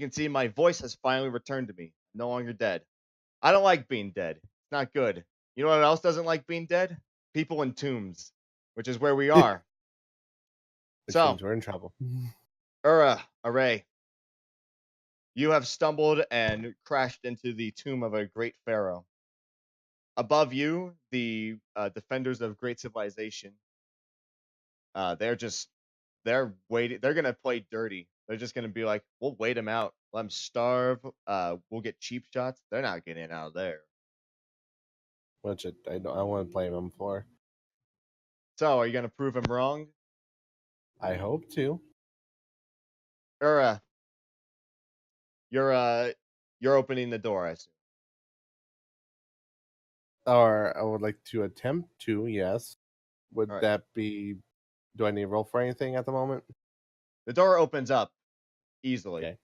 You can see my voice has finally returned to me. I'm no longer dead. I don't like being dead. It's not good. You know what else doesn't like being dead? People in tombs, which is where we are. Which So, means we're in trouble. Urra, Arye, you have stumbled and crashed into the tomb of a great pharaoh. Above you, the defenders of great civilization, they're waiting. They're gonna play dirty. They're just gonna be like, we'll wait them out, let them starve. We'll get cheap shots. They're not getting out of there. Which I wouldn't blame him for. So, are you gonna prove him wrong? I hope to. Urra, you're opening the door, I assume. Or I would like to attempt to, yes. Would All right. that be... Do I need to roll for anything at the moment? The door opens up easily. Okay.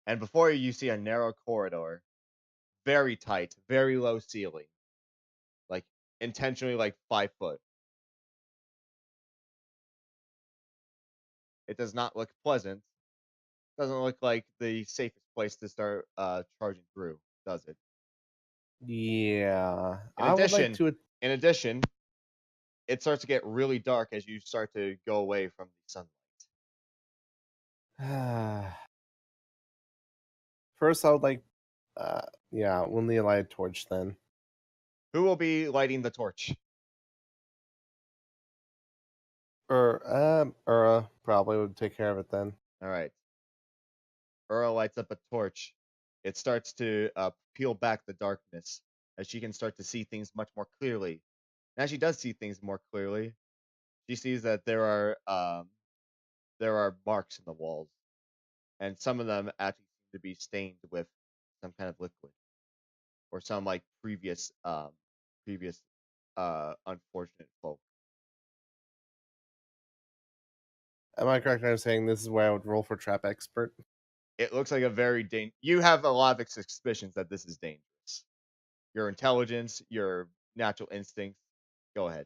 And before you, you see a narrow corridor, very tight, very low ceiling, like intentionally like 5 foot. It does not look pleasant. Doesn't look like the safest place to start charging through, does it? Yeah. In I would like addition, to... in addition, it starts to get really dark as you start to go away from the sunlight. First, I would like... yeah, we'll need a light torch then. Who will be lighting the torch? Urra probably would take care of it then. All right. Urra lights up a torch. It starts to peel back the darkness as she can start to see things much more clearly. And as she does see things more clearly, she sees that there are marks in the walls, and some of them actually seem to be stained with some kind of liquid or some like previous unfortunate folk. Am I correct in saying this is where I would roll for trap expert? It looks like a very you have a lot of suspicions that this is dangerous. Your intelligence, your natural instincts. Go ahead.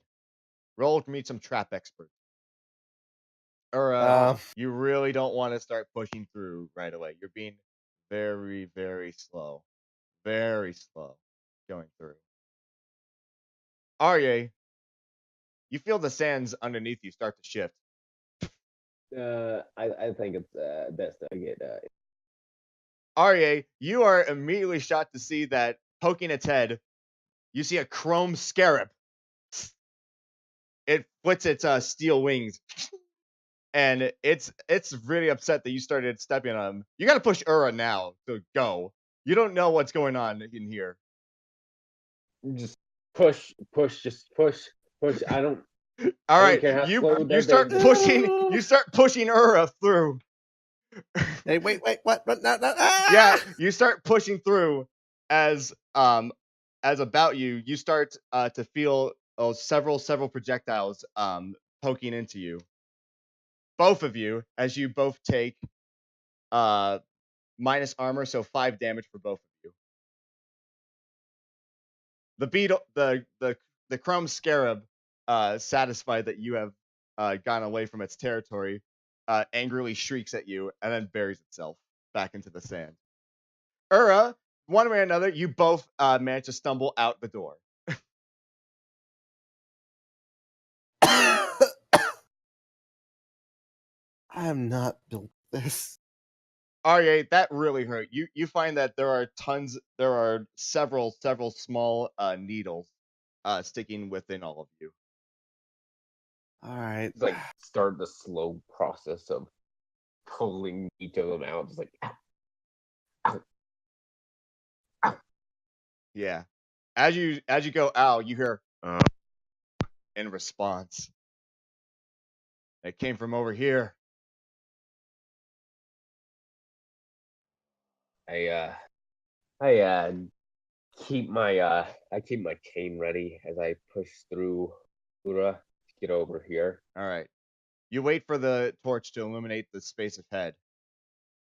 Roll with me some trap expert. Or you really don't want to start pushing through right away. You're being very, very slow. Very slow going through. Arye, you feel the sands underneath you start to shift. I think it's best I get. Arye, you are immediately shocked to see that poking its head, you see a chrome scarab. It flits its steel wings, and it's really upset that you started stepping on him. You got to push Urra now to go. You don't know what's going on in here. Just push, just push. I don't. All right, care how slow you that start thing- pushing. You start pushing Urra through. Hey, wait, what? No, Yeah, you start pushing through as about you start to feel several projectiles poking into you. Both of you, as you both take minus armor, so 5 damage for both of you. The beetle, the chrome scarab, satisfied that you have gone away from its territory, angrily shrieks at you and then buries itself back into the sand. Urra, one way or another, you both manage to stumble out the door. I am not built for this. Arye, that really hurt. You find that there are several small needles sticking within all of you. All right. It's like start the slow process of pulling each of them out. It's like, ow. Yeah. As you go out, you hear in response. It came from over here. I keep my cane ready as I push through Urra to get over here. All right. You wait for the torch to illuminate the space ahead.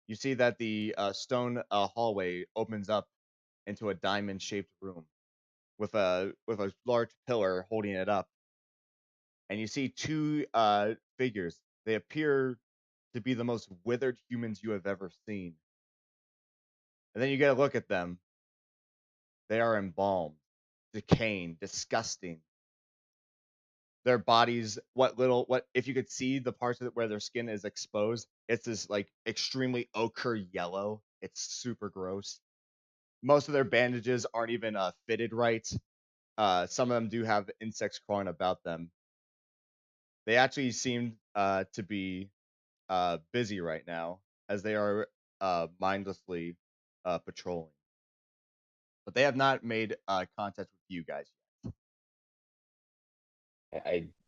You see that the stone hallway opens up into a diamond-shaped room with a large pillar holding it up. And you see 2 figures. They appear to be the most withered humans you have ever seen. And then you get a look at them. They are embalmed, decaying, disgusting. Their bodies, what if you could see the parts of it where their skin is exposed, it's this like extremely ochre yellow. It's super gross. Most of their bandages aren't even fitted right. Some of them do have insects crawling about them. They actually seem to be busy right now as they are mindlessly patrolling. But they have not made contact with you guys yet.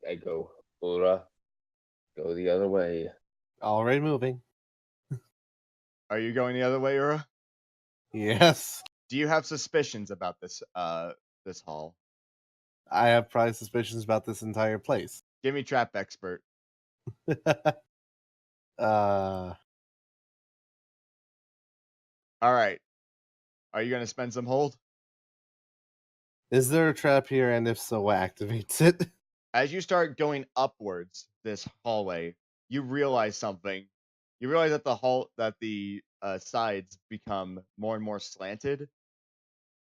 I go, Urra, go the other way. Already moving. Are you going the other way, Urra? Yes. Do you have suspicions about this this hall? I have probably suspicions about this entire place. Give me trap expert. uh, All right. Are you going to spend some hold? is there a trap here, and if so, what activates it? As you start going upwards this hallway, you realize something. You realize that the sides become more and more slanted,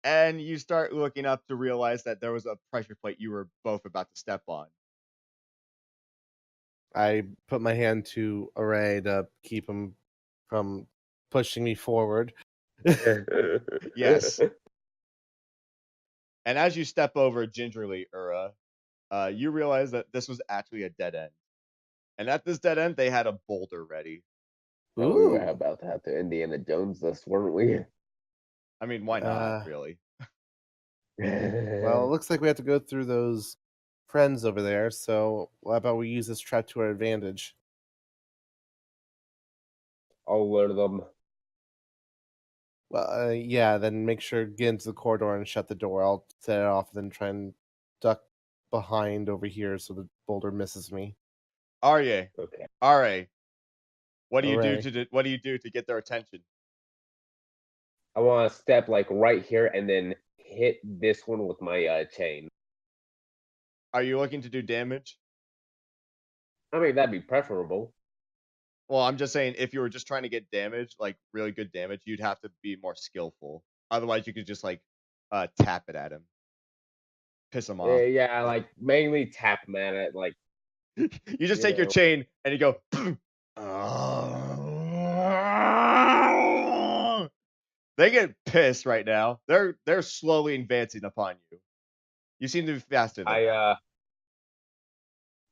and you start looking up to realize that there was a pressure plate you were both about to step on. I put my hand to Arye to keep him from pushing me forward. Yes. And as you step over gingerly, Urra, you realize that this was actually a dead end. And at this dead end, they had a boulder ready. Oh, we were Ooh. about to have to Indiana Jones this, weren't we? I mean, why not, really? Well, it looks like we have to go through those friends over there, so how about we use this trap to our advantage? I'll lure them. Well, yeah, then make sure get into the corridor and shut the door. I'll set it off, then try and duck behind over here so the boulder misses me. Arye, Okay. Arye, what do you do Arye. what do you do to get their attention? I want to step like right here and then hit this one with my chain. Are you looking to do damage? I mean, that'd be preferable. Well, I'm just saying, if you were just trying to get damage, like really good damage, you'd have to be more skillful. Otherwise, you could just like tap it at him, piss him off. Yeah, like mainly tap him at it. Like You just you take your know. chain and you go. They get pissed right now. They're slowly advancing upon you. You seem to be faster than them.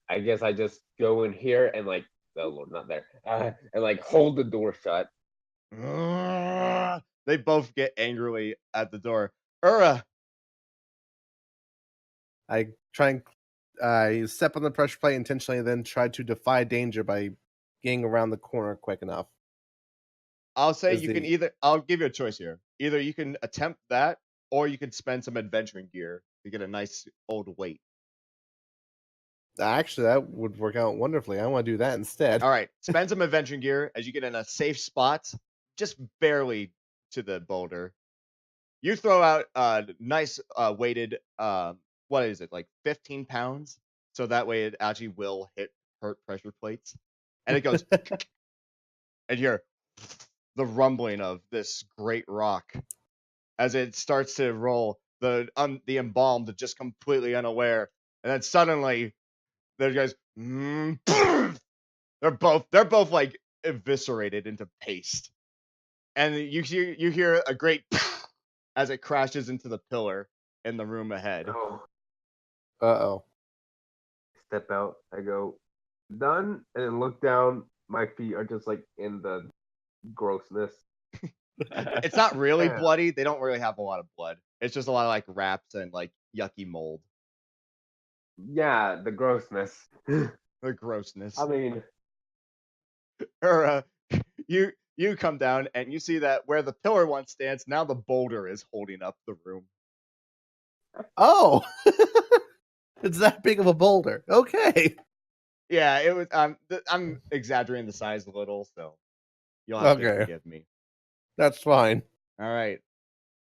I guess I just go in here and like, oh Lord, not there, and like hold the door shut. They both get angrily at the door. Urra, I try and I step on the pressure plate intentionally, then try to defy danger by getting around the corner quick enough. I'll say Is you can the- either. I'll give you a choice here. Either you can attempt that, or you can spend some adventuring gear to get a nice old weight. Actually, that would work out wonderfully. I want to do that instead. All right, spend some adventuring gear as you get in a safe spot, just barely to the boulder. You throw out a nice weighted, what is it, like 15 pounds? So that way it actually will hurt pressure plates. And it goes, and you hear the rumbling of this great rock as it starts to roll. The embalmed, just completely unaware, and then suddenly there goes. They're both like eviscerated into paste, and you hear a great as it crashes into the pillar in the room ahead. Oh, Uh-oh. step out. I go done, and then look down. My feet are just like in the grossness. It's not really Yeah. bloody. They don't really have a lot of blood. It's just a lot of like wraps and like yucky mold. Yeah, the grossness. The grossness. I mean, Or you come down and you see that where the pillar once stands, now the boulder is holding up the room. Oh, it's that big of a boulder. Okay. Yeah, it was. I'm exaggerating the size a little, so you'll have to Okay. forgive me. That's fine. All right,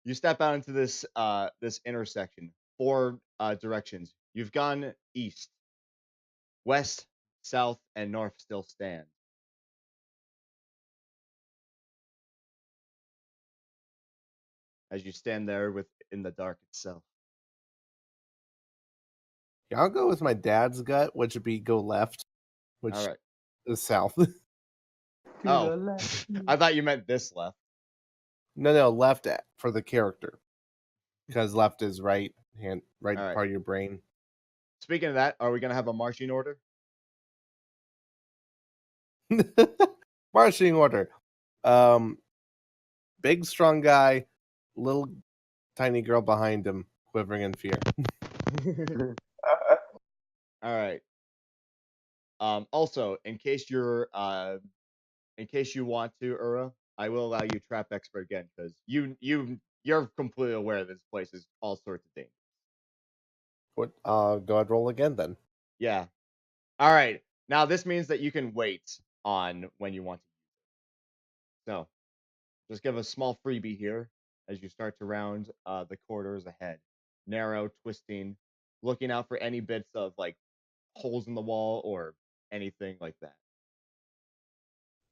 you step out into this this intersection. 4 directions. You've gone east, west, south, and north still stand. as you stand there in the dark itself. Yeah, I'll go with my dad's gut, which would be go left, which All right. is south. To Oh, the left. I thought you meant this left. No, left for the character, because left is right hand, right All right. part of your brain. Speaking of that, are we gonna have a marching order? Marching order. Big strong guy, little tiny girl behind him, quivering in fear. All right. Also, in case you want to, Urra, I will allow you trap expert again because you're completely aware this place is all sorts of things. What? Go ahead, roll again then. Yeah. All right. Now this means that you can wait on when you want to. So, just give a small freebie here as you start to round the corridors ahead. Narrow, twisting, looking out for any bits of like holes in the wall or anything like that.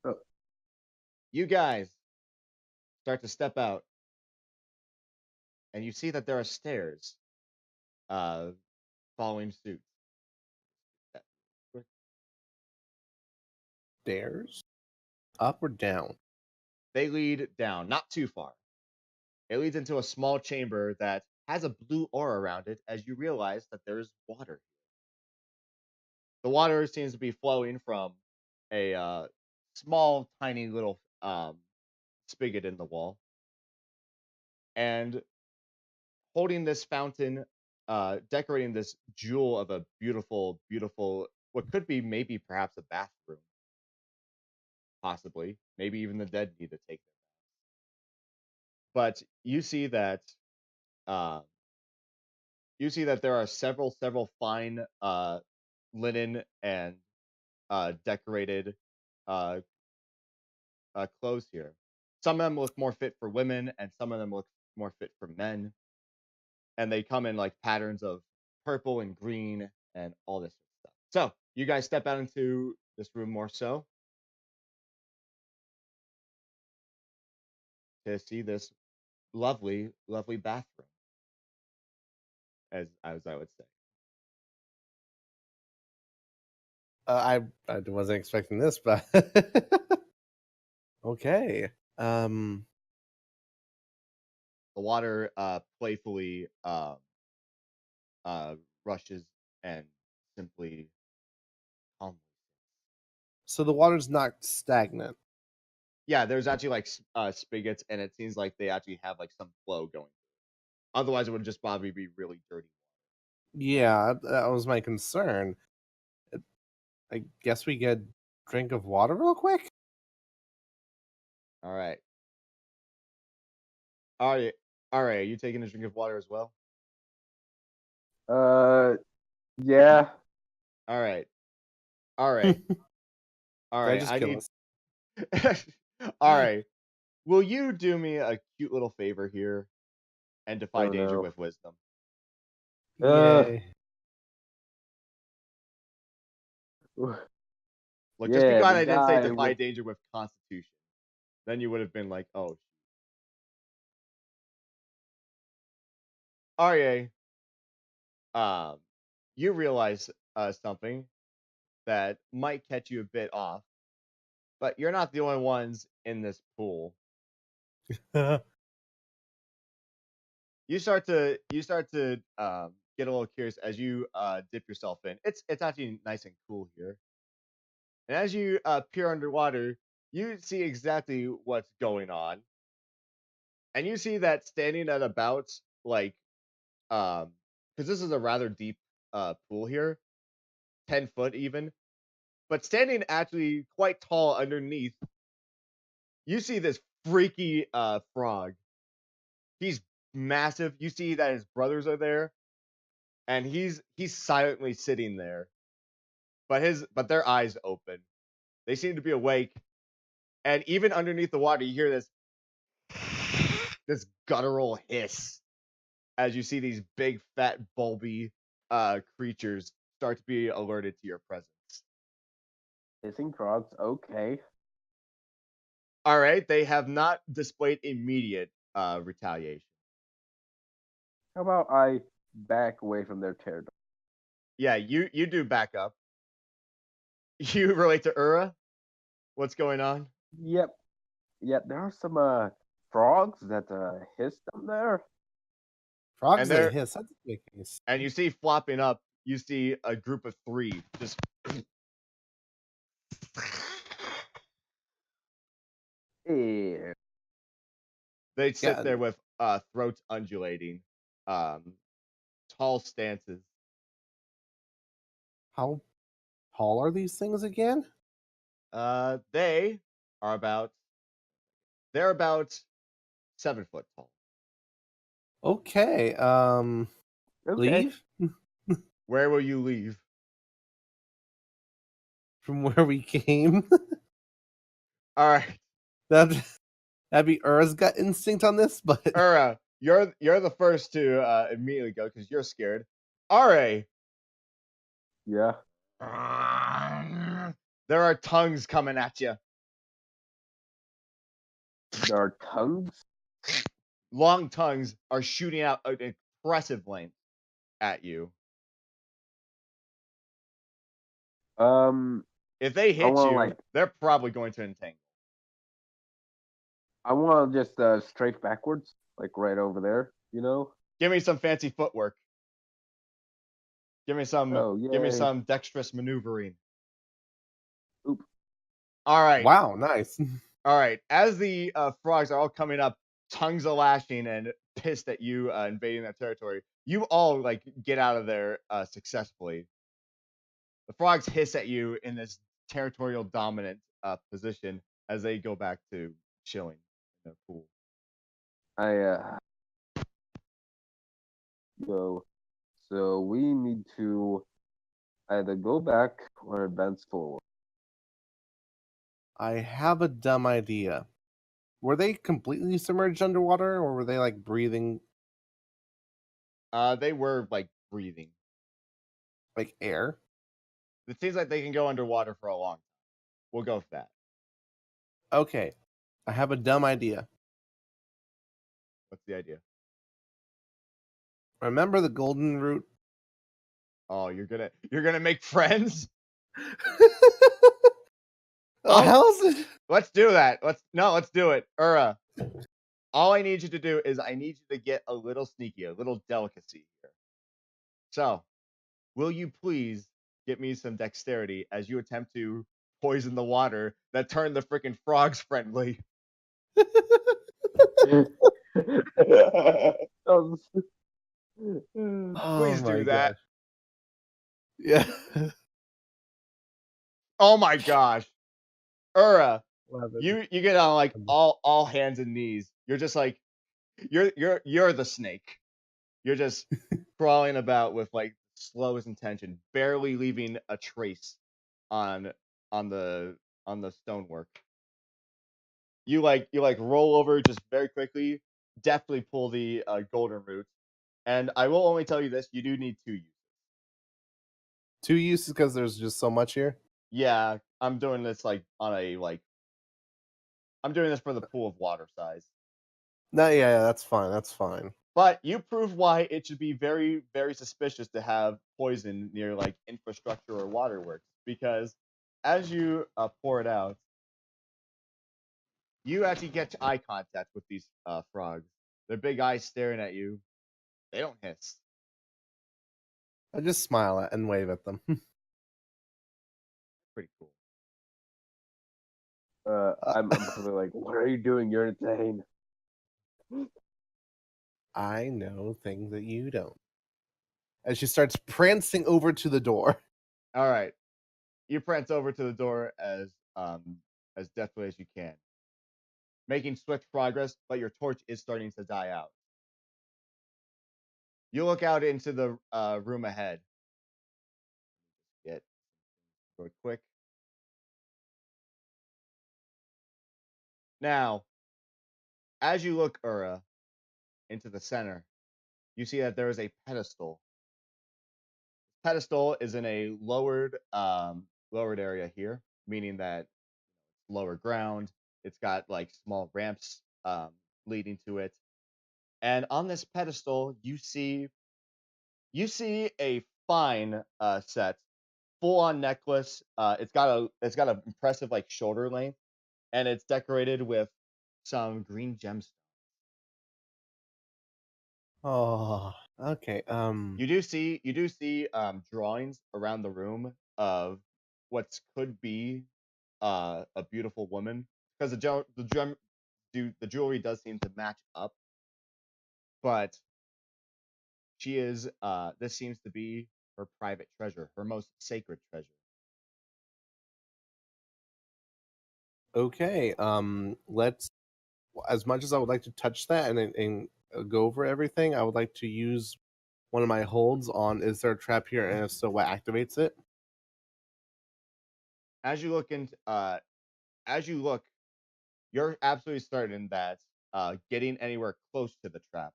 Oh. You guys start to step out, and you see that there are stairs following suit. Stairs? Up or down? They lead down, not too far. It leads into a small chamber that has a blue aura around it as you realize that there's water. The water seems to be flowing from a small, tiny little spigot in the wall. And holding this fountain, decorating this jewel of a beautiful, beautiful, what could be maybe perhaps a bathroom, possibly. Maybe even the dead need to take them. But uh, you see that there are several fine linen and decorated uh, clothes here. Some of them look more fit for women, and some of them look more fit for men. And they come in like patterns of purple and green and all this stuff. So you guys step out into this room more so to see this lovely, lovely bathroom, as I would say. I wasn't expecting this, but okay. The water playfully rushes and simply calmly. So the water's not stagnant. Yeah, there's actually like spigots, and it seems like they actually have like some flow going. Otherwise, it would just probably be really dirty. Yeah, that was my concern. I guess we get a drink of water real quick. All right. Arye, are you taking a drink of water as well? Yeah. All right. All right. All Did I right. just I kill need. us? All right. Will you do me a cute little favor here and defy Oh, danger no. with wisdom? Yay. Look, just be Yeah, glad the I didn't say guy defy with danger with Constitution. Then you would have been like, oh. Arye, um, you realize something that might catch you a bit off, but you're not the only ones in this pool. You start to get a little curious as you dip yourself in. It's actually nice and cool here. And as you peer underwater, you see exactly what's going on. And you see that standing at about like because this is a rather deep pool here, 10 foot even, but standing actually quite tall underneath, you see this freaky frog. He's massive. You see that his brothers are there, and he's silently sitting there, but their eyes open. They seem to be awake, and even underneath the water, you hear this guttural hiss as you see these big, fat, bulby creatures start to be alerted to your presence. hissing frogs. Okay. All right, they have not displayed immediate retaliation. How about I back away from their territory? Yeah, you do back up. You relate to Urra? What's going on? Yep. Yep. There are some frogs that hiss down there. Frogs And that there, hiss. That doesn't make any sense. and you see flopping up. You see a group of 3 just. Yeah. They sit Yeah. there with throats undulating, tall stances. How tall are these things again? They are about. They're about 7 foot tall. Okay. Okay. Leave Where will you leave? from where we came. All right, that'd be Ur's gut instinct on this, but Urra, you're the first to immediately go because you're scared. Arye, Yeah. there are tongues coming at you. There are tongues. Long tongues are shooting out an impressive length at you. If they I hit want you, like they're probably going to entangle. I want to just strafe backwards, like right over there. You know. Give me some fancy footwork. Give me Oh yay! some dexterous maneuvering. Oop. All right. wow, nice. All right. As the frogs are all coming up, tongues are lashing and pissed at you invading that territory, you all like get out of there successfully. The frogs hiss at you in this territorial dominant position as they go back to chilling in their pool. I go. So we need to either go back or advance forward. I have a dumb idea. Were they completely submerged underwater, or were they like breathing They were like breathing. like air? It seems like they can go underwater for a long time. We'll go with that. Okay, I have a dumb idea. What's the idea? Remember the golden route? Oh, you're gonna make friends? Oh, how's it? Let's do that. Let's do it. Urra, all I need you to do is I need you to get a little sneaky, a little delicacy here. So, will you please get me some dexterity as you attempt to poison the water that turned the freaking frogs friendly? Oh Please my do that. gosh. Yeah. Oh my gosh. Urra, 11. you get on like all hands and knees. You're just like you're the snake. You're just crawling about with like slowest intention, barely leaving a trace on on the stonework. You like roll over just very quickly, definitely pull the golden root. And I will only tell you this: you do need 2 uses. 2 uses because there's just so much here. Yeah, I'm doing this like on a like I'm doing this for the pool of water size. No, yeah, that's fine. That's fine. But you prove why it should be very, very suspicious to have poison near like infrastructure or waterworks. Because as you pour it out, you actually get eye contact with these frogs. Their big eyes staring at you. They don't hiss. I just smile at and wave at them. Pretty cool. I'm probably like, what are you doing? You're insane. I know things that you don't. As she starts prancing over to the door. All right, you prance over to the door as deftly as you can, making swift progress. But your torch is starting to die out. You look out into the room ahead. Get real quick. Now, as you look, Urra, into the center, you see that there is a pedestal. Pedestal is in a lowered area here, meaning that lower ground. It's got like small ramps leading to it. And on this pedestal, you see a fine set, full on necklace. It's got an impressive like shoulder length, and it's decorated with some green gemstones. Oh, okay. You do see drawings around the room of what could be a beautiful woman, because the jewelry does seem to match up, but she is this seems to be her private treasure, her most sacred treasure. Okay. Let's. As much as I would like to touch that and go over everything, I would like to use one of my holds on. Is there a trap here, and if so, what activates it? As you look into as you look, you're absolutely certain that getting anywhere close to the trap,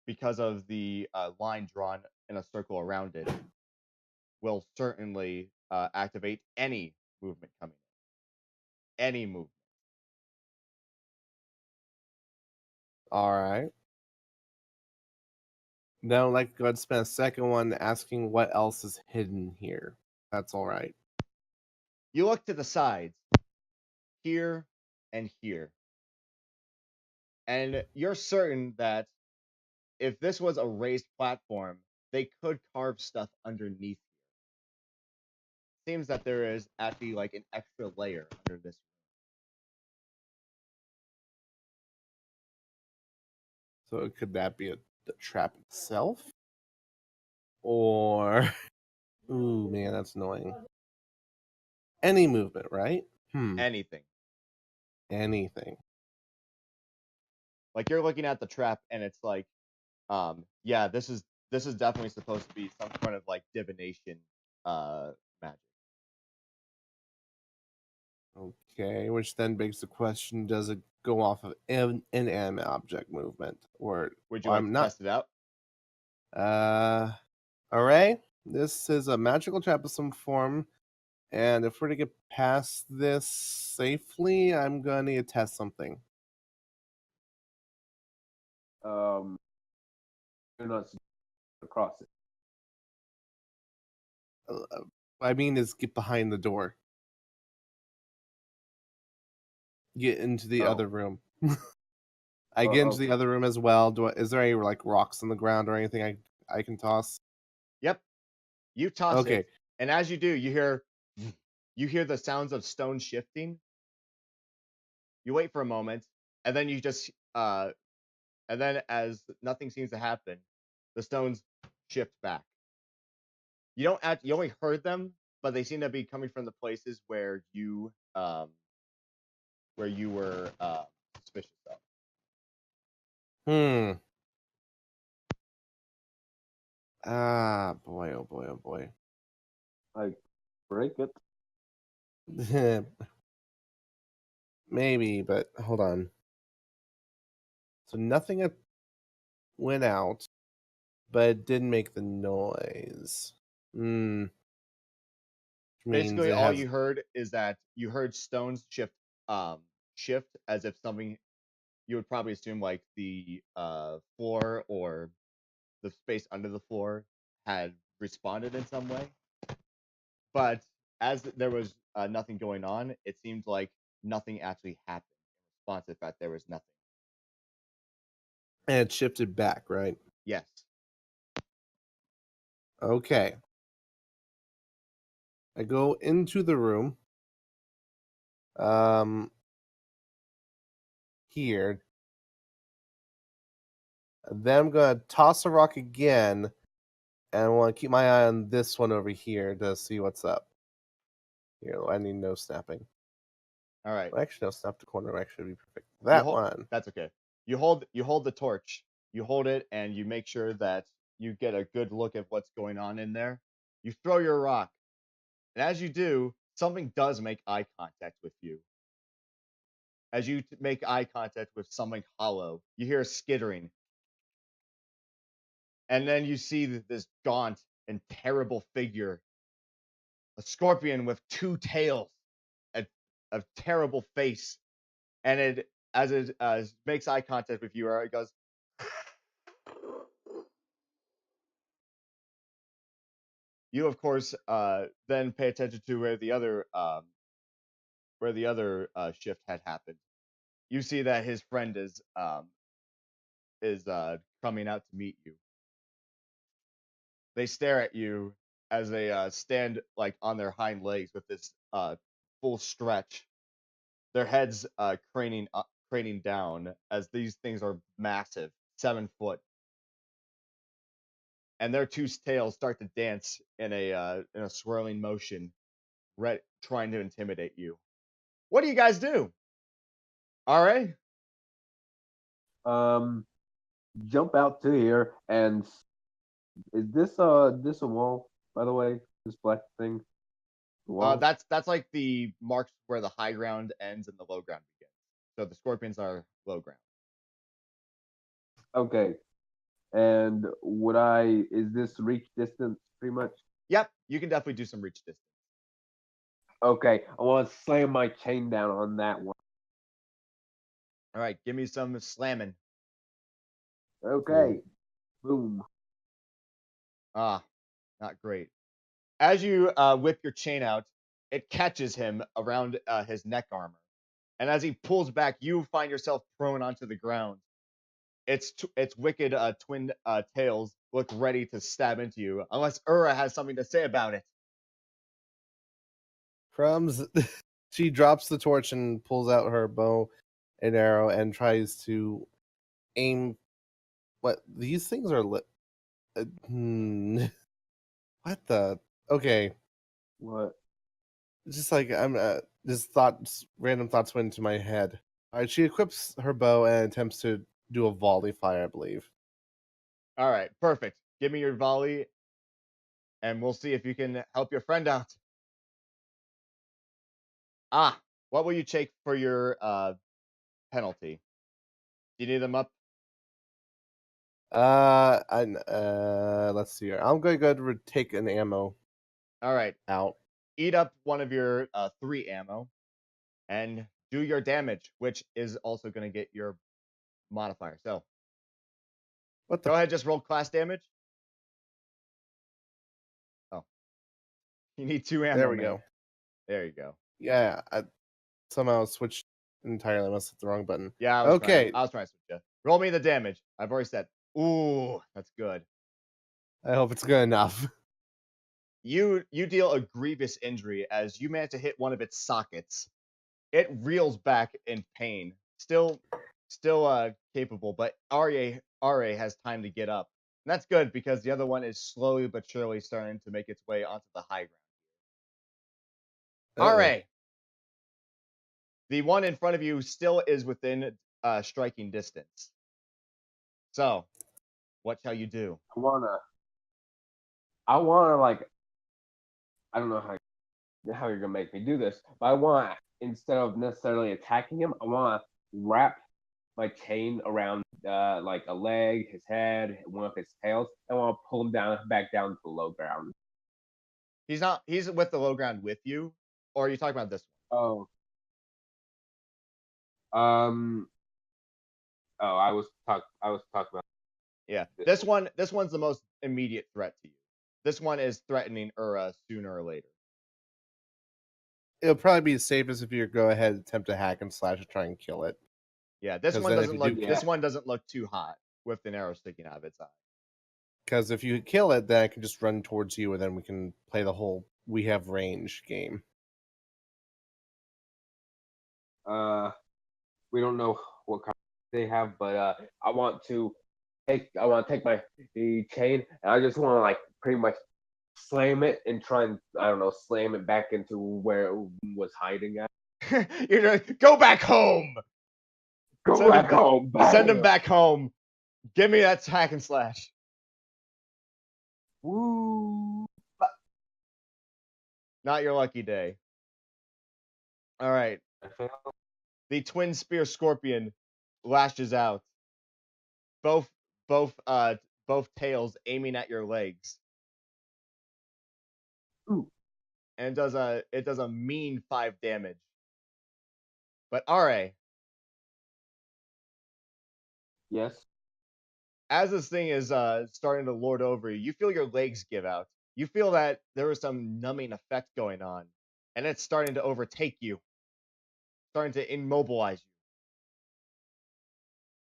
because of the line drawn in a circle around it, will certainly activate any movement coming in. Any movement. All right. Then I'd like to go ahead and spend a second one asking what else is hidden here. That's all right. You look to the sides, here and here, and you're certain that if this was a raised platform, they could carve stuff underneath. Seems that there is actually like an extra layer under this. So could that be the trap itself? Or ooh man, that's annoying. Any movement, right? Anything. Anything. Like you're looking at the trap and it's like, yeah, this is definitely supposed to be some kind of like divination magic. Okay, which then begs the question: does it go off of inanimate object movement, or Would you like I'm to not? test it out? Array. This is a magical trap of some form, and if we're to get past this safely, I'm gonna need to test something. You're not across it. I mean, is get behind the door, get into the Oh. other room. I get into the other room as well. Is there any like rocks on the ground or anything I can toss? Yep. You toss Okay. it, and as you do, you hear the sounds of stone shifting. You wait for a moment, and then you just and then as nothing seems to happen, the stones shift back. You only heard them, but they seem to be coming from the places where you were suspicious of. Ah, boy, oh boy, oh boy. Like, break it. Maybe, but hold on. So nothing went out, but it didn't make the noise. Which means Basically, it all has. you heard is that you heard stones shift as if something, you would probably assume like the floor or the space under the floor had responded in some way. But as there was nothing going on, it seemed like nothing actually happened in response to the fact there was nothing. And it shifted back, right? Yes. Okay. I go into the room. Here. Then I'm gonna toss a rock again, and I want to keep my eye on this one over here to see what's up. Here, I need no snapping. All right. Well, actually, no, snap the corner. Actually, be perfect. That one. That's okay. You hold the torch. You hold it, and you make sure that you get a good look at what's going on in there. You throw your rock, and as you do, something does make eye contact with you. As you make eye contact with something hollow, you hear a skittering, and then you see this gaunt and terrible figure, a scorpion with two tails, a terrible face, and it makes eye contact with you, it goes, you of course then pay attention to where the other shift had happened. You see that his friend is coming out to meet you. They stare at you as they stand like on their hind legs with this full stretch. Their heads craning down as these things are massive, 7 foot, and their two tails start to dance in a swirling motion, trying to intimidate you. What do you guys do? All right. Jump out to here and is this a wall, by the way? This black thing? The wall? That's like the marks where the high ground ends and the low ground begins. So the scorpions are low ground. Okay. And is this reach distance pretty much? Yep, you can definitely do some reach distance. Okay, I want to slam my chain down on that one. All right, give me some slamming. Okay. Boom. Ah, not great. As you whip your chain out, it catches him around his neck armor. And as he pulls back, you find yourself prone onto the ground. Its wicked twin tails look ready to stab into you, unless Urra has something to say about it. Crumbs. She drops the torch and pulls out her bow and arrow and tries to aim. What these things are? What the? Okay. What? Just like I'm just random thoughts went into my head. All right, she equips her bow and attempts to do a volley fire, I believe. All right, perfect. Give me your volley, and we'll see if you can help your friend out. Ah, what will you take for your penalty? Do you need them up? Let's see here. I'm going to go to take an ammo All right. out. Eat up one of your 3 ammo, and do your damage, which is also going to get your modifier. So What the? go ahead, just roll class damage. Oh, you need 2 ammo. There we man. go. There you go. Yeah, I somehow switched entirely. I must hit the wrong button. Yeah. I was trying to switch you. Roll me the damage. I've already said. Ooh, that's good. I hope it's good enough. You deal a grievous injury as you manage to hit one of its sockets. It reels back in pain. Still capable, but Arye has time to get up. And that's good because the other one is slowly but surely starting to make its way onto the high ground. Arye, the one in front of you still is within striking distance. So, what shall you do? I wanna like, I don't know how you're gonna make me do this, but I want, instead of necessarily attacking him, I want to wrap my chain around like a leg, his head, one of his tails, and I want to pull him back down to the low ground. He's with the low ground with you, or are you talking about this one? I was talking about. Yeah, this one's the most immediate threat to you. This one is threatening Urra sooner or later. It'll probably be safest if you go ahead and attempt to hack and slash and try and kill it. Yeah, this one doesn't look too hot with an arrow sticking out of its eye. Because if you kill it, then I can just run towards you, and then we can play the whole "we have range" game. We don't know what kind they have, but I want to take the chain, and I just want to like pretty much slam it and try and, I don't know, slam it back into where it was hiding at. You're gonna go back home. Send him back home. Give me that hack and slash. Woo! Not your lucky day. All right. The twin spear scorpion lashes out. Both tails aiming at your legs. Ooh. And it does a mean 5 damage. But Arye. Yes. As this thing is starting to lord over you, you feel your legs give out. you feel that there was some numbing effect going on, and it's starting to overtake you, starting to immobilize you.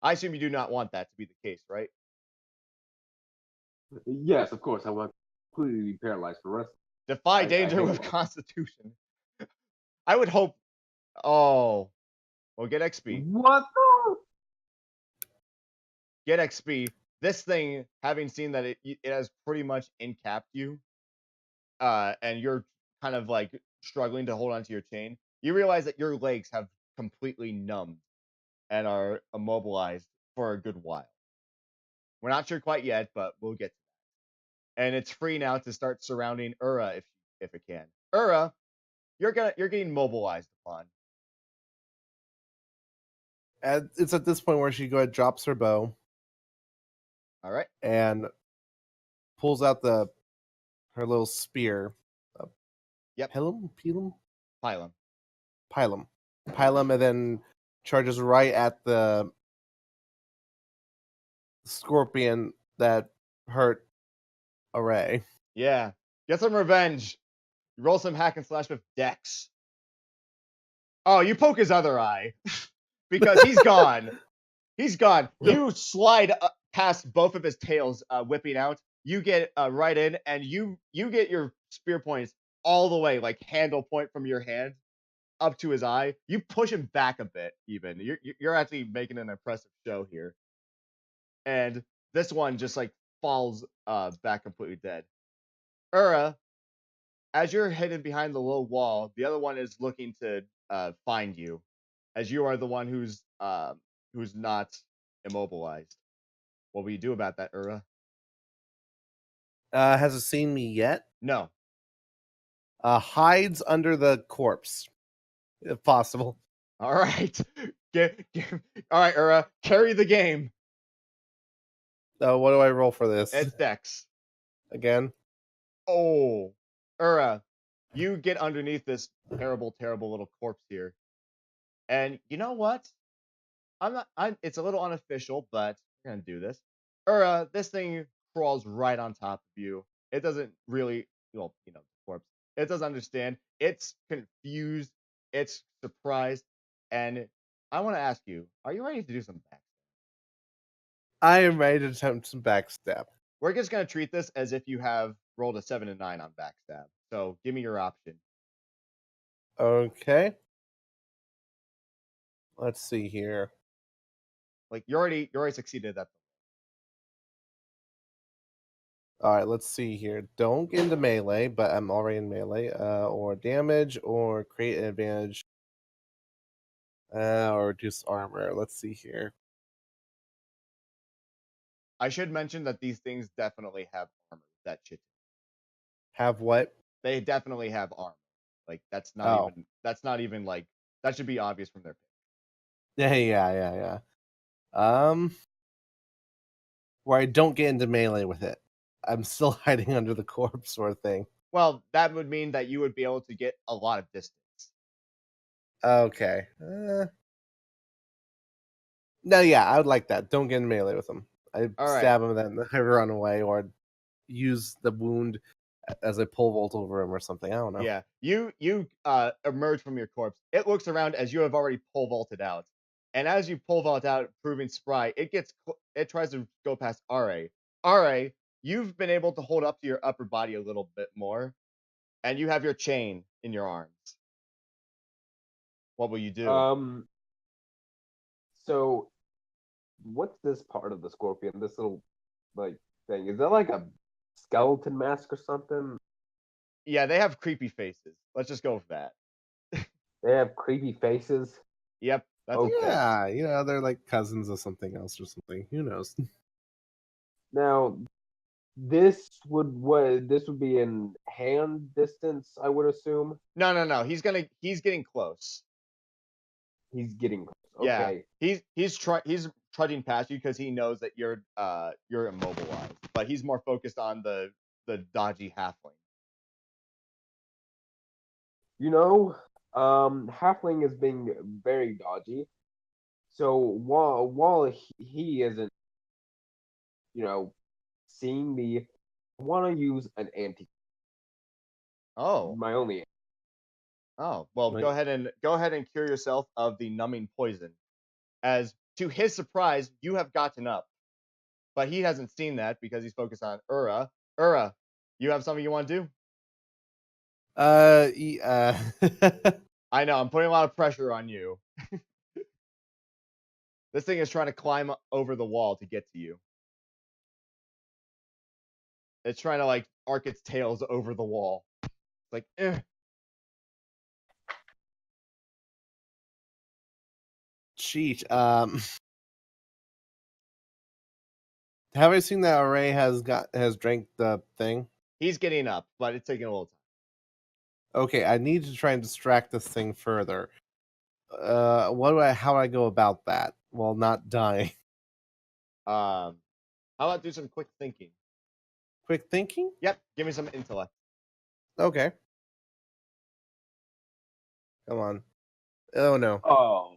I assume you do not want that to be the case, right? Yes, of course. I want to completely be paralyzed for the rest. Defy I danger hate with life. Constitution. I would hope. Oh, well, get XP. What the? Get XP. This thing, having seen that it has pretty much encapped you, and you're kind of like struggling to hold onto your chain, you realize that your legs have completely numbed and are immobilized for a good while. We're not sure quite yet, but we'll get to that. And it's free now to start surrounding Urra if it can. Urra, you're getting mobilized upon. And it's at this point where she drops her bow All right. and pulls out her little spear. Yep. Pilum, Pylum. and then charges right at the scorpion that hurt Arye. Yeah. Get some revenge. Roll some hack and slash with Dex. Oh, you poke his other eye because he's gone. He's gone. You slide past both of his tails, whipping out. You get right in, and you get your spear points all the way, like handle point from your hand up to his eye. You push him back a bit, even. You're actually making an impressive show here. And this one just like falls back completely dead. Urra, as you're hidden behind the low wall, the other one is looking to find you, as you are the one who's not immobilized. What will you do about that, Urra? Has it seen me yet? No. Hides under the corpse, if possible. All right. All right, Urra. Carry the game. What do I roll for this? It's Dex. Again? Oh, Urra, you get underneath this terrible, terrible little corpse here. And you know what? It's a little unofficial, but we're gonna do this. Urra, this thing crawls right on top of you. It doesn't really, well, the corpse. It doesn't understand. It's confused. It's surprised. And I want to ask you, are you ready to do some back? I am ready to attempt some backstab. We're just gonna treat this as if you have rolled a 7 and 9 on backstab. So give me your option. Okay. Let's see here. Like you already succeeded at. All right, let's see here. Don't get into melee, but I'm already in melee. Or damage, or create an advantage, or reduce armor. Let's see here. I should mention that these things definitely have armor. That shit. Have what? They definitely have armor. Like that's not even like that should be obvious from their pick. Yeah. Where I don't get into melee with it. I'm still hiding under the corpse sort of thing. Well, that would mean that you would be able to get a lot of distance. Okay. No, yeah, I would like that. Don't get in melee with them. I stab him, then I run away, or use the wound as a pole vault over him or something. I don't know. Yeah, you emerge from your corpse. It looks around as you have already pole vaulted out, and as you pole vault out, proving spry, it tries to go past Arye. Arye, you've been able to hold up to your upper body a little bit more, and you have your chain in your arms. What will you do? So, what's this part of the scorpion? This little like thing? Is that like a skeleton mask or something? Yeah, they have creepy faces. Let's just go with that. They have creepy faces. Yep. That's okay. Yeah, they're like cousins of something else or something. Who knows? Now, this would be in hand distance, I would assume. No. He's getting close. He's getting close. Yeah. Okay. He's trudging past you because he knows that you're immobilized, but he's more focused on the dodgy halfling. Halfling is being very dodgy. So while he isn't, seeing me want to use an anti. Oh, My only. oh. Well, Like- go ahead and cure yourself of the numbing poison. As to his surprise, you have gotten up, but he hasn't seen that because he's focused on Urra. Urra, you have something you want to do? I know I'm putting a lot of pressure on you. This thing is trying to climb over the wall to get to you. It's trying to like arc its tails over the wall. Like, Sheesh. Have I seen that Arye has drank the thing? he's getting up, but it's taking a little time. Okay, I need to try and distract this thing further. How do I go about that while not dying? How about do some quick thinking? Quick thinking? Yep, give me some intellect. Okay. Come on. Oh no. Oh,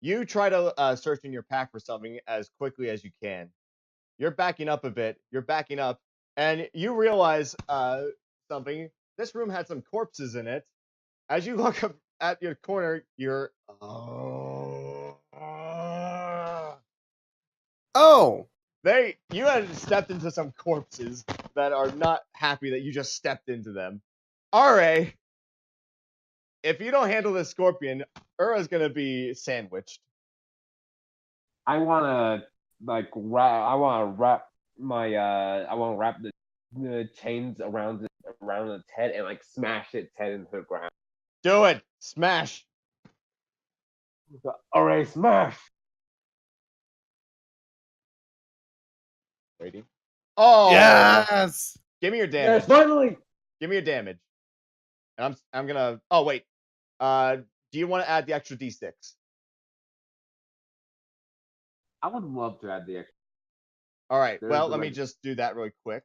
You try to search in your pack for something as quickly as you can. You're backing up a bit. You're backing up, and you realize something. This room had some corpses in it. As you look up at your corner, you're Oh! you had stepped into some corpses that are not happy that you just stepped into them. Arye, if you don't handle this scorpion, Urra's gonna be sandwiched. I want to wrap. I want to wrap my. I want to wrap the chains around its head and like smash its head into the ground. Do it. Smash. Alright, smash. Waiting. Oh, Yes! give me your damage. Yes, finally. Give me your damage. And I'm gonna. Oh wait. Do you want to add the extra d6? I would love to add the extra. All right. There's Well, the, let me like- just do that really quick.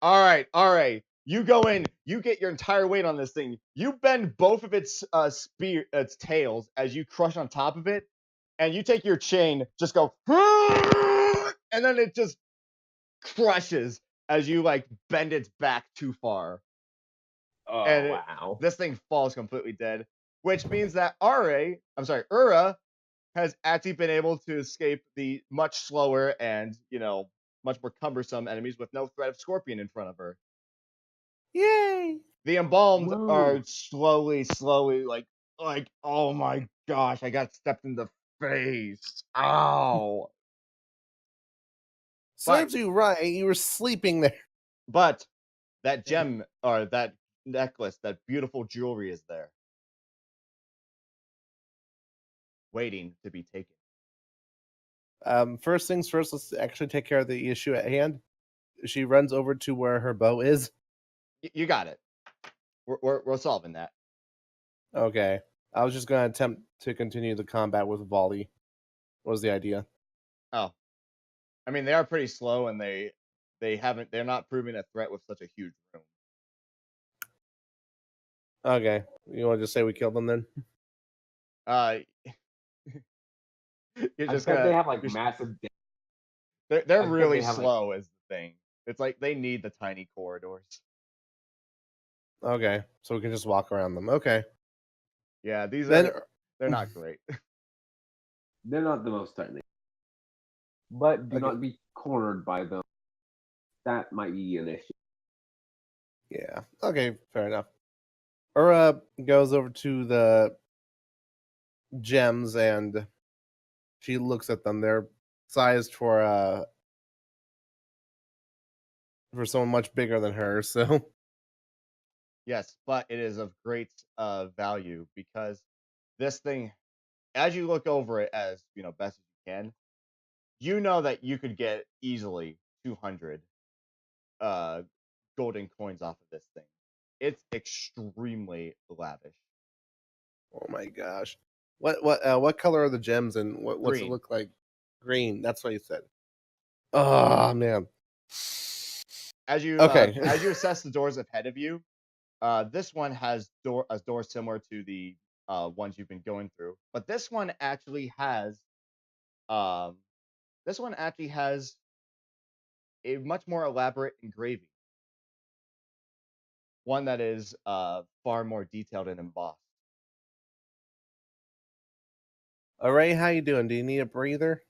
All right. All right. You go in. You get your entire weight on this thing. You bend both of its its tails as you crush on top of it, and you take your chain. Just go, and then it just crushes as you like bend its back too far. Oh And wow. This thing falls completely dead, which means that Urra has actually been able to escape the much slower and, much more cumbersome enemies with no threat of scorpion in front of her. Yay! The embalmed Whoa. are slowly, like, oh my gosh, I got stepped in the face. Ow. Serves you right. You were sleeping there. But that gem or that necklace, that beautiful jewelry is there, waiting to be taken. First things first, let's actually take care of the issue at hand. She runs over to where her bow is. You got it. We're solving that. Okay. I was just going to attempt to continue the combat with volley. What was the idea? Oh, I mean, they are pretty slow, and they're not proving a threat with such a huge room. Okay. You want to just say we killed them then? You're I just bet gonna. they have like you're- massive. They're I bet really they have, like- slow is the thing. It's like they need the tiny corridors. Okay. So we can just walk around them. Okay. Yeah, they're not great. They're not the most tightly, but do Okay. not be cornered by them. That might be an issue. Yeah. Okay. Fair enough. Urra goes over to the gems and she looks at them. They're sized for someone much bigger than her. So Yes, but it is of great value because this thing, as you look over it as best as you can, you know that you could get easily 200 golden coins off of this thing. It's extremely lavish. oh my gosh. What color are the gems and what's it Green. look like? Green. That's what you said. Oh man. As you Okay. as you assess the doors ahead of you, this one has a door similar to the ones you've been going through, but this one actually has a much more elaborate engraving, one that is far more detailed and embossed. Array, how you doing? Do you need a breather?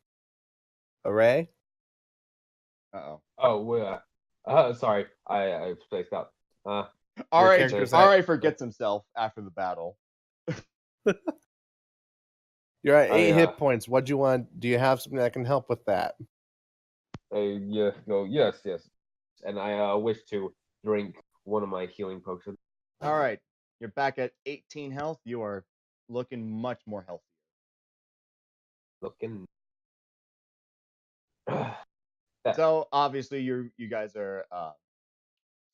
Array? Uh-oh. Oh, well, sorry, I spaced out. Arye, character's Arye forgets himself after the battle. You're at 8 I, hit points. What do you want? Do you have something that can help with that? yeah, no, yes, and I wish to drink one of my healing potions. All right, you're back at 18 health. You are looking much more healthy. Looking. So obviously you guys are.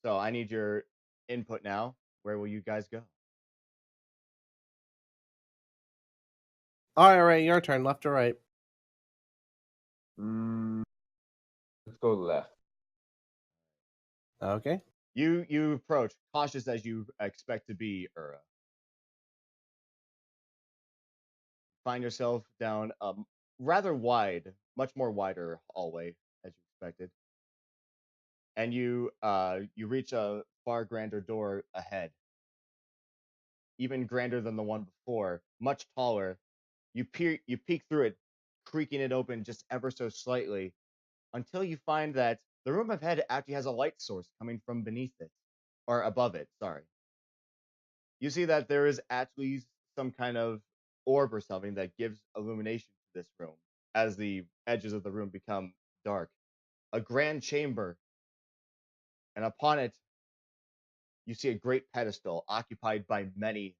So I need your input now. Where will you guys go? All right, your turn. Left or right? Let's go left. Okay. You approach, cautious as you expect to be, Urra. Find yourself down a rather wide, much more wider hallway as you expected, and you reach a far grander door ahead, even grander than the one before, much taller. You peek through it, creaking it open just ever so slightly, until you find that the room ahead actually has a light source coming from beneath it, or above it. Sorry. You see that there is actually some kind of orb or something that gives illumination to this room as the edges of the room become dark. A grand chamber, and upon it, you see a great pedestal occupied by many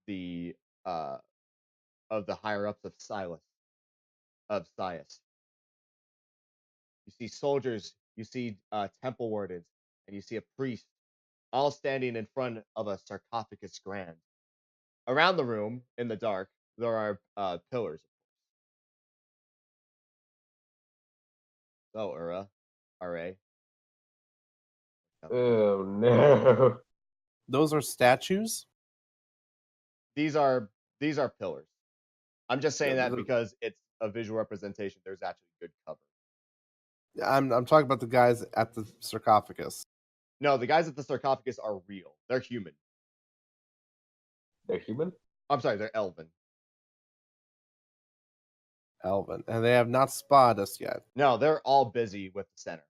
the uh, of the higher ups of Scias. You see soldiers, you see temple wardens, and you see a priest, all standing in front of a sarcophagus grand. Around the room, in the dark, there are pillars. So, Urra, Arye. Oh no! Those are statues. These are pillars. I'm just saying that The- because it's a visual representation. There's actually good cover. I'm talking about the guys at the sarcophagus. No, the guys at the sarcophagus are real. They're human. They're human. I'm sorry, they're elven. Elven, and they have not spotted us yet. No, they're all busy with the center.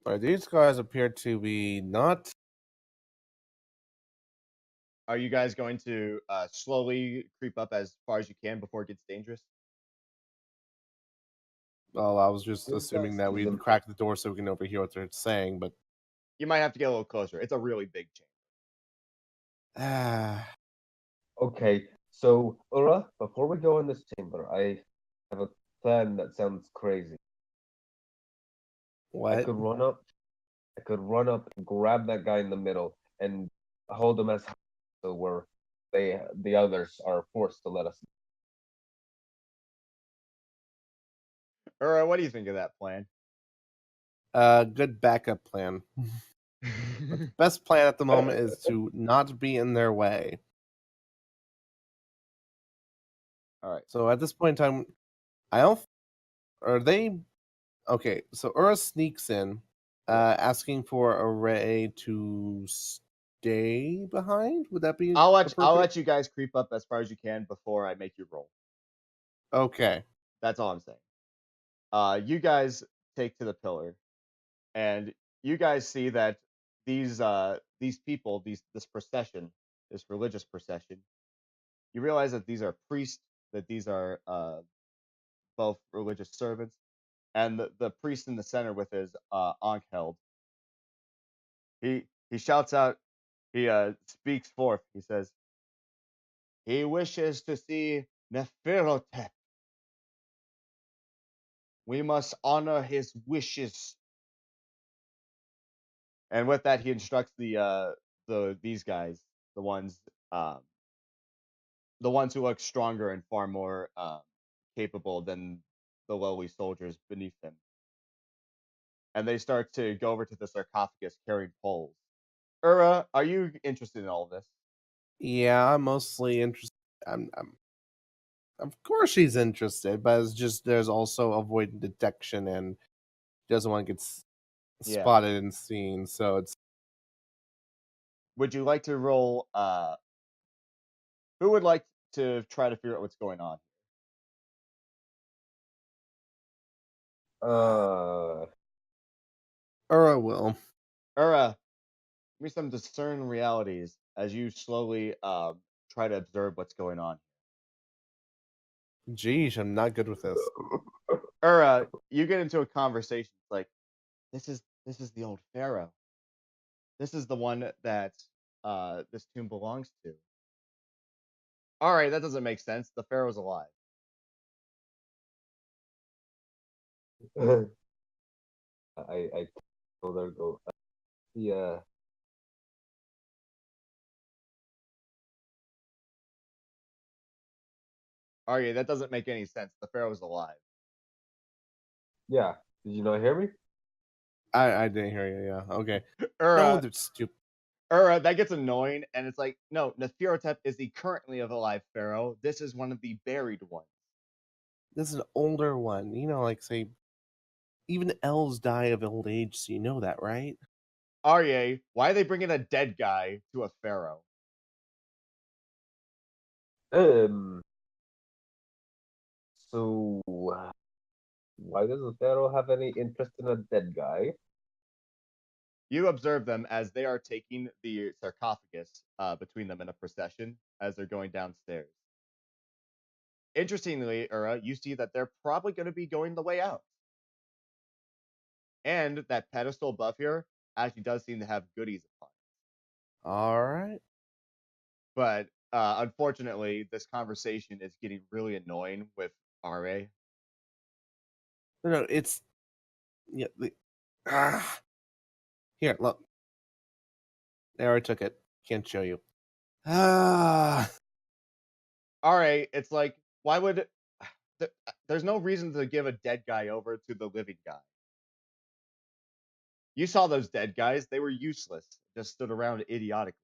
All right, these guys appear to be not. Are you guys going to slowly creep up as far as you can before it gets dangerous? Well, I was just These assuming guys that see we'd them. crack the door so we can overhear what they're saying, but You might have to get a little closer. It's a really big chamber. Okay, so Urra, before we go in this chamber, I have a plan that sounds crazy. what? I could run up and grab that guy in the middle and hold him as so where the others are forced to let us. Urra, what do you think of that plan? Good backup plan. But the best plan at the moment is to not be in their way. All right. So at this point in time, I don't. Are they okay? So Urra sneaks in, asking for Array to stay behind. Would that be I'll appropriate? let you guys creep up as far as you can before I make you roll. Okay. That's all I'm saying. You guys take to the pillar, and you guys see that these people, this procession, this religious procession, you realize that these are priests, that these are both religious servants, and the priest in the center with his ankh held. He shouts out, he speaks forth. He says, he wishes to see Neferhotep. We must honor his wishes. And with that, he instructs these guys, the ones um, the ones who look stronger and far more capable than the lowly soldiers beneath them. And they start to go over to the sarcophagus carrying poles. Urra, are you interested in all of this? Yeah, I'm mostly interested. I'm. Of course, she's interested, but it's just there's also avoiding detection and doesn't want to get Yeah. spotted and seen. So it's Would you like to roll? Who would like to try to figure out what's going on? Urra will. Urra, give me some discern realities as you slowly try to observe what's going on. Geesh, I'm not good with this. Urra, you get into a conversation. It's like, this is the old Pharaoh. This is the one that this tomb belongs to. All right, that doesn't make sense. The Pharaoh's alive. I told her to go. Yeah. Arye, that doesn't make any sense. The Pharaoh's alive. Yeah. Did you not hear me? I didn't hear you. Yeah. Okay. No, Urra, they're stupid. Urra, that gets annoying, and it's like, no, Nefertotep is the currently alive Pharaoh. This is one of the buried ones. This is an older one. You know, like say, even elves die of old age. So you know that, right? Arye, why are they bringing a dead guy to a Pharaoh? So why does the Pharaoh have any interest in a dead guy? You observe them as they are taking the sarcophagus between them in a procession as they're going downstairs. Interestingly, Urra, you see that they're probably going to be going the way out. And that pedestal above here actually does seem to have goodies upon it. All right. But unfortunately, this conversation is getting really annoying with Arye. No, it's yeah. Here, look. There, I took it. Can't show you. Arye, it's like, why would there's no reason to give a dead guy over to the living guy. You saw those dead guys; they were useless, just stood around idiotically.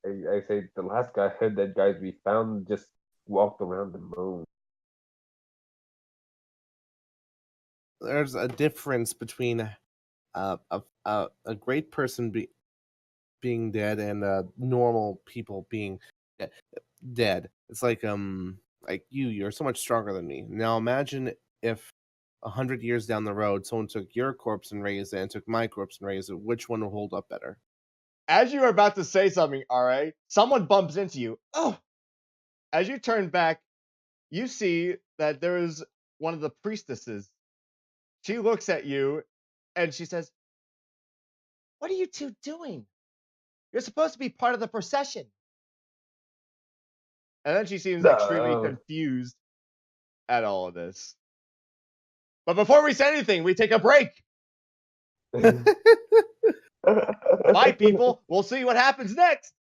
I say the last guy, dead guys we found just walked around the moon. There's a difference between a great person being dead and normal people being dead. It's like you're so much stronger than me. Now imagine if 100 years down the road, someone took your corpse and raised it and took my corpse and raised it. Which one will hold up better? As you are about to say something, Arye, someone bumps into you. Oh! As you turn back, you see that there is one of the priestesses. She looks at you and she says, "What are you two doing? You're supposed to be part of the procession." And then she seems extremely confused at all of this. But before we say anything, we take a break. Bye, people. We'll see what happens next.